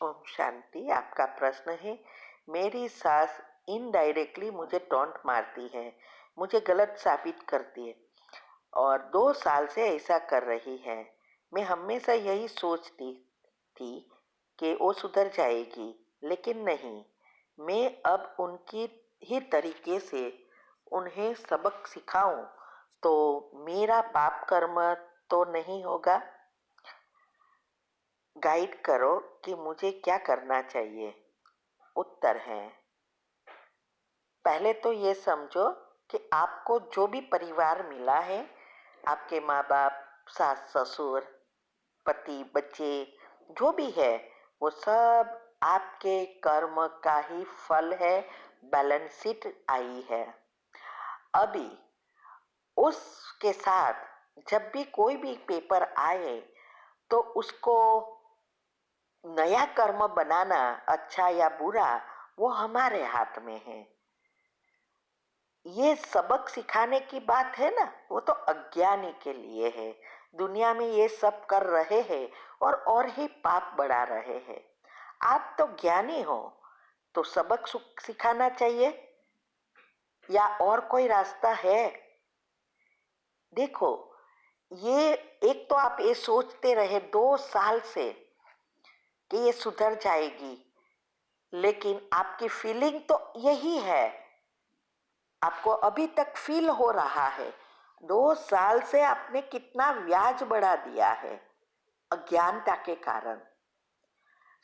ओम शांति। आपका प्रश्न है, मेरी सास इनडायरेक्टली मुझे टॉन्ट मारती है, मुझे गलत साबित करती है और 2 साल से ऐसा कर रही है। मैं हमेशा यही सोचती थी कि वो सुधर जाएगी, लेकिन नहीं। मैं अब उनकी ही तरीके से उन्हें सबक सिखाऊं तो मेरा पाप कर्म तो नहीं होगा? गाइड करो कि मुझे क्या करना चाहिए। उत्तर है, पहले तो ये समझो कि आपको जो भी परिवार मिला है, आपके माँ बाप, सास ससुर, पति, बच्चे, जो भी है, वो सब आपके कर्म का ही फल है। बैलेंस शीट आई है। अभी उसके साथ जब भी कोई भी पेपर आए तो उसको नया कर्म बनाना, अच्छा या बुरा, वो हमारे हाथ में है। ये सबक सिखाने की बात है ना, वो तो अज्ञानी के लिए है। दुनिया में ये सब कर रहे हैं और ही पाप बढ़ा रहे हैं। आप तो ज्ञानी हो, तो सबक सिखाना चाहिए या और कोई रास्ता है? देखो, ये एक तो आप ये सोचते रहे 2 साल से कि ये सुधर जाएगी, लेकिन आपकी फीलिंग तो यही है। आपको अभी तक फील हो रहा है 2 साल से आपने कितना ब्याज बढ़ा दिया है अज्ञानता के कारण।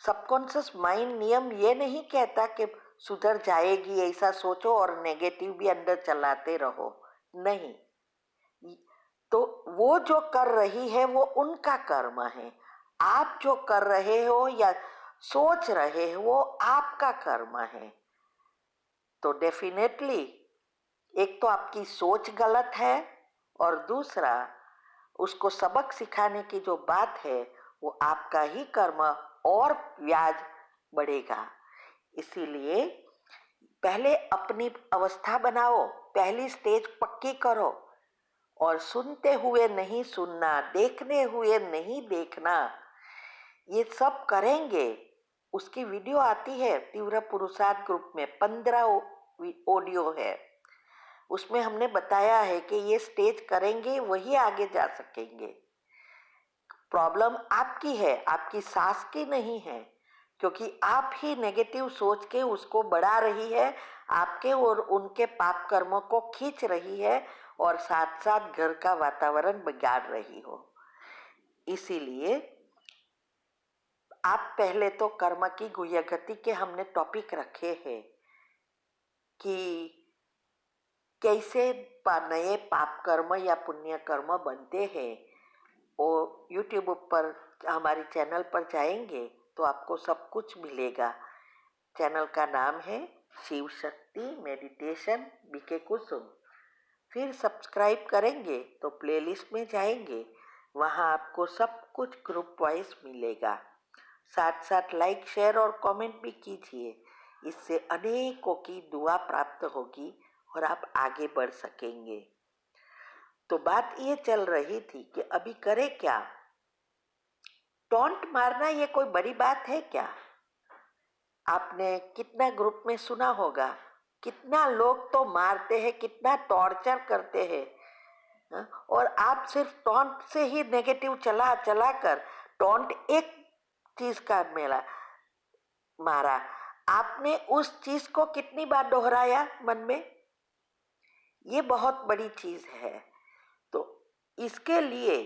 सबकॉन्शियस माइंड नियम ये नहीं कहता कि सुधर जाएगी, ऐसा सोचो और नेगेटिव भी अंदर चलाते रहो। नहीं, तो वो जो कर रही है वो उनका कर्म है। आप जो कर रहे हो या सोच रहे हो वो आपका कर्म है। तो डेफिनेटली एक तो आपकी सोच गलत है और दूसरा उसको सबक सिखाने की जो बात है वो आपका ही कर्म और ब्याज बढ़ेगा। इसीलिए पहले अपनी अवस्था बनाओ, पहली स्टेज पक्की करो और सुनते हुए नहीं सुनना, देखने हुए नहीं देखना। ये सब करेंगे। उसकी वीडियो आती है तीव्र पुरुषार्थ ग्रुप में, 15 ऑडियो है। उसमें हमने बताया है कि ये स्टेज करेंगे वही आगे जा सकेंगे। प्रॉब्लम आपकी है, आपकी सास की नहीं है, क्योंकि आप ही नेगेटिव सोच के उसको बढ़ा रही है, आपके और उनके पाप कर्मों को खींच रही है और साथ साथ घर का वातावरण बिगाड़ रही हो। इसीलिए आप पहले तो कर्म की गुह्य गति के हमने टॉपिक रखे हैं कि कैसे नए पाप कर्म या पुण्य कर्म बनते हैं। और यूट्यूब पर हमारी चैनल पर जाएंगे तो आपको सब कुछ मिलेगा। चैनल का नाम है शिव शक्ति मेडिटेशन बीके कुसुम। फिर सब्सक्राइब करेंगे तो प्लेलिस्ट में जाएंगे, वहाँ आपको सब कुछ ग्रुप वाइज मिलेगा। साथ साथ लाइक, शेयर और कमेंट भी कीजिए, इससे अनेकों की दुआ प्राप्त होगी और आप आगे बढ़ सकेंगे। तो बात ये चल रही थी कि अभी करे क्या? टॉन्ट मारना ये कोई बड़ी बात है क्या? आपने कितना ग्रुप में सुना होगा, कितना लोग तो मारते हैं, कितना टॉर्चर करते हैं। और आप सिर्फ टॉन्ट से ही नेगेटिव चला चला कर टॉन्ट एक चीज का मेला मारा, आपने उस चीज को कितनी बार दोहराया मन में? ये बहुत बड़ी चीज है। तो इसके लिए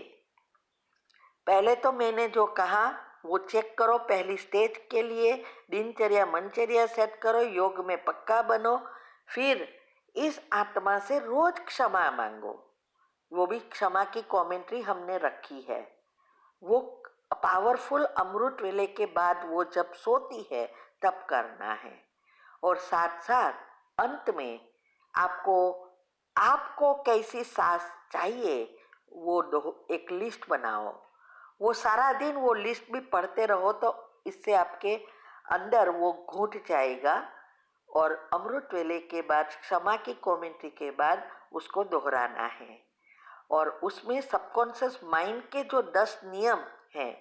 पहले तो मैंने जो कहा वो चेक करो। पहली स्टेज के लिए दिनचर्या मनचर्या सेट करो, योग में पक्का बनो। फिर इस आत्मा से रोज क्षमा मांगो। वो भी क्षमा की कमेंट्री हमने रखी है। वो पावरफुल अमृत वेले के बाद वो जब सोती है तब करना है। और साथ साथ अंत में आपको आपको कैसी सांस चाहिए वो एक लिस्ट बनाओ। वो सारा दिन वो लिस्ट भी पढ़ते रहो तो इससे आपके अंदर वो घुट जाएगा। और अमृत वेले के बाद क्षमा की कमेंट्री के बाद उसको दोहराना है। और उसमें सबकॉन्शियस माइंड के जो 10 नियम हैं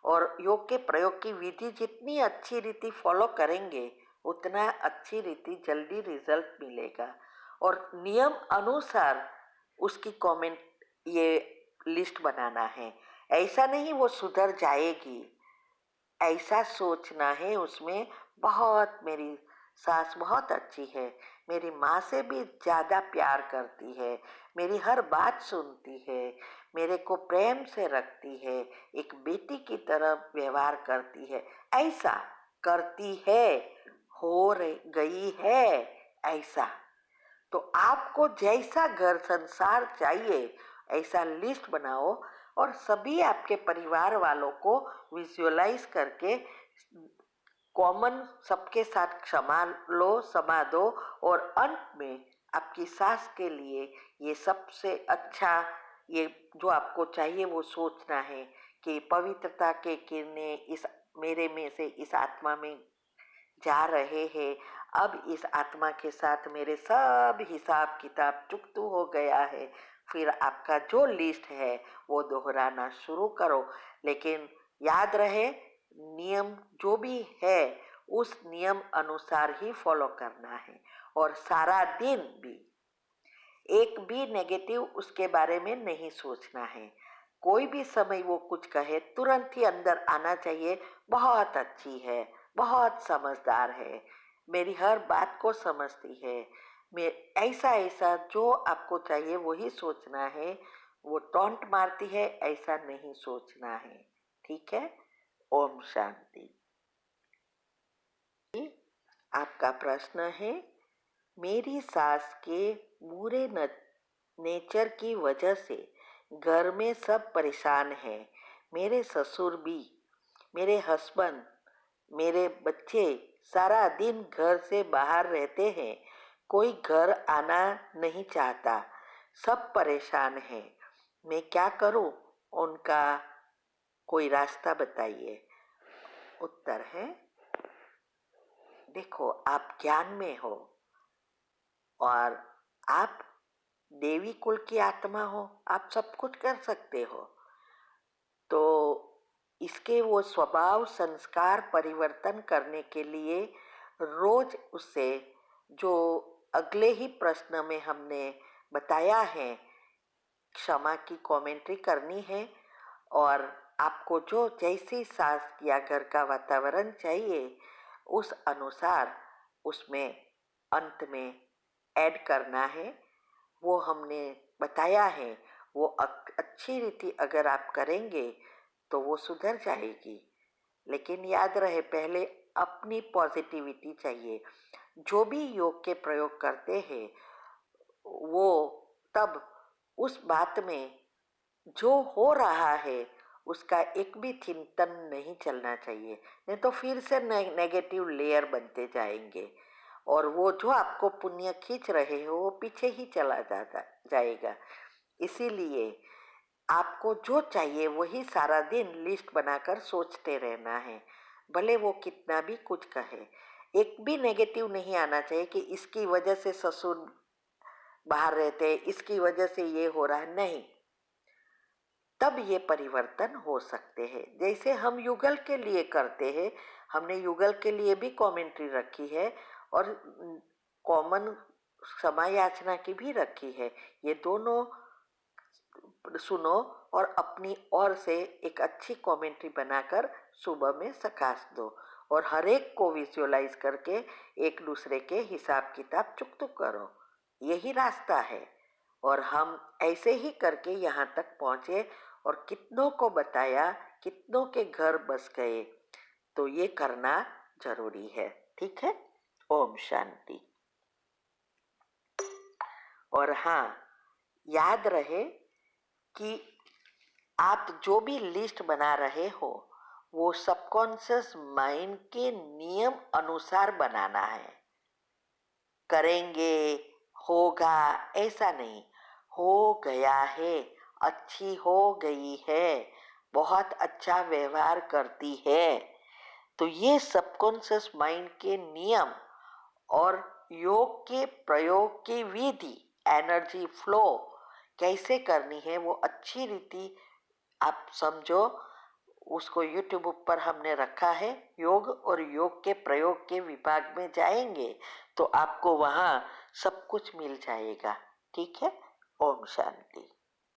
और योग के प्रयोग की विधि जितनी अच्छी रीति फॉलो करेंगे उतना अच्छी रीति जल्दी रिजल्ट मिलेगा। और नियम अनुसार उसकी कमेंट ये लिस्ट बनाना है। ऐसा नहीं वो सुधर जाएगी, ऐसा सोचना है उसमें। बहुत मेरी सास बहुत अच्छी है, मेरी माँ से भी ज़्यादा प्यार करती है, मेरी हर बात सुनती है, मेरे को प्रेम से रखती है, एक बेटी की तरह व्यवहार करती है, ऐसा करती है, गई है ऐसा। तो आपको जैसा घर संसार चाहिए ऐसा लिस्ट बनाओ और सभी आपके परिवार वालों को विजुअलाइज करके कॉमन सबके साथ क्षमा लो, क्षमा दो। और अंत में आपकी सास के लिए ये सबसे अच्छा, ये जो आपको चाहिए वो सोचना है कि पवित्रता के किरणें इस मेरे में से इस आत्मा में जा रहे हैं। अब इस आत्मा के साथ मेरे सब हिसाब किताब चुकतू हो गया है। फिर आपका जो लिस्ट है वो दोहराना शुरू करो, लेकिन याद रहे नियम जो भी है उस नियम अनुसार ही फॉलो करना है। और सारा दिन भी एक भी नेगेटिव उसके बारे में नहीं सोचना है। कोई भी समय वो कुछ कहे तुरंत ही अंदर आना चाहिए, बहुत अच्छी है, बहुत समझदार है, मेरी हर बात को समझती है। मैं ऐसा ऐसा जो आपको चाहिए वही सोचना है, वो टॉन्ट मारती है ऐसा नहीं सोचना है। ठीक है। ओम शांति। आपका प्रश्न है, मेरी सास के बुरे नेचर की वजह से घर में सब परेशान हैं। मेरे ससुर भी, मेरे हस्बैंड, मेरे बच्चे सारा दिन घर से बाहर रहते हैं, कोई घर आना नहीं चाहता, सब परेशान हैं, मैं क्या करूं? उनका कोई रास्ता बताइए। उत्तर है, देखो आप ज्ञान में हो और आप देवी कुल की आत्मा हो, आप सब कुछ कर सकते हो। तो इसके वो स्वभाव संस्कार परिवर्तन करने के लिए रोज उससे जो अगले ही प्रश्न में हमने बताया है क्षमा की कमेंट्री करनी है। और आपको जो जैसी सास या घर का वातावरण चाहिए उस अनुसार उसमें अंत में ऐड करना है। वो हमने बताया है, वो अच्छी रीति अगर आप करेंगे तो वो सुधर जाएगी। लेकिन याद रहे पहले अपनी पॉजिटिविटी चाहिए। जो भी योग के प्रयोग करते हैं वो तब उस बात में जो हो रहा है उसका एक भी चिंतन नहीं चलना चाहिए, नहीं तो फिर से नेगेटिव लेयर बनते जाएंगे और वो जो आपको पुण्य खींच रहे हो वो पीछे ही चला जाएगा। इसीलिए आपको जो चाहिए वही सारा दिन लिस्ट बनाकर सोचते रहना है, भले वो कितना भी कुछ कहे। एक भी नेगेटिव नहीं आना चाहिए कि इसकी वजह से ससुर बाहर रहते हैं, इसकी वजह से ये हो रहा है, नहीं। तब ये परिवर्तन हो सकते हैं। जैसे हम युगल के लिए करते हैं, हमने युगल के लिए भी कमेंट्री रखी है और कॉमन क्षमा याचना की भी रखी है। ये दोनों सुनो और अपनी ओर से एक अच्छी कमेंट्री बनाकर सुबह में सकाश दो और हर एक को विजुअलाइज करके एक दूसरे के हिसाब किताब चुकतू करो। यही रास्ता है। और हम ऐसे ही करके यहाँ तक पहुँचे और कितनों को बताया, कितनों के घर बस गए। तो ये करना जरूरी है। ठीक है। ओम शांति। और हाँ, याद रहे कि आप जो भी लिस्ट बना रहे हो वो सबकॉन्शियस माइंड के नियम अनुसार बनाना है। करेंगे, होगा, ऐसा नहीं, हो गया है, अच्छी हो गई है, बहुत अच्छा व्यवहार करती है। तो ये सबकॉन्शियस माइंड के नियम और योग के प्रयोग की विधि, एनर्जी फ्लो कैसे करनी है वो अच्छी रीति आप समझो, उसको यूट्यूब पर हमने रखा है। योग और योग के प्रयोग के विभाग में जाएंगे तो आपको वहाँ सब कुछ मिल जाएगा। ठीक है। ओम शांति।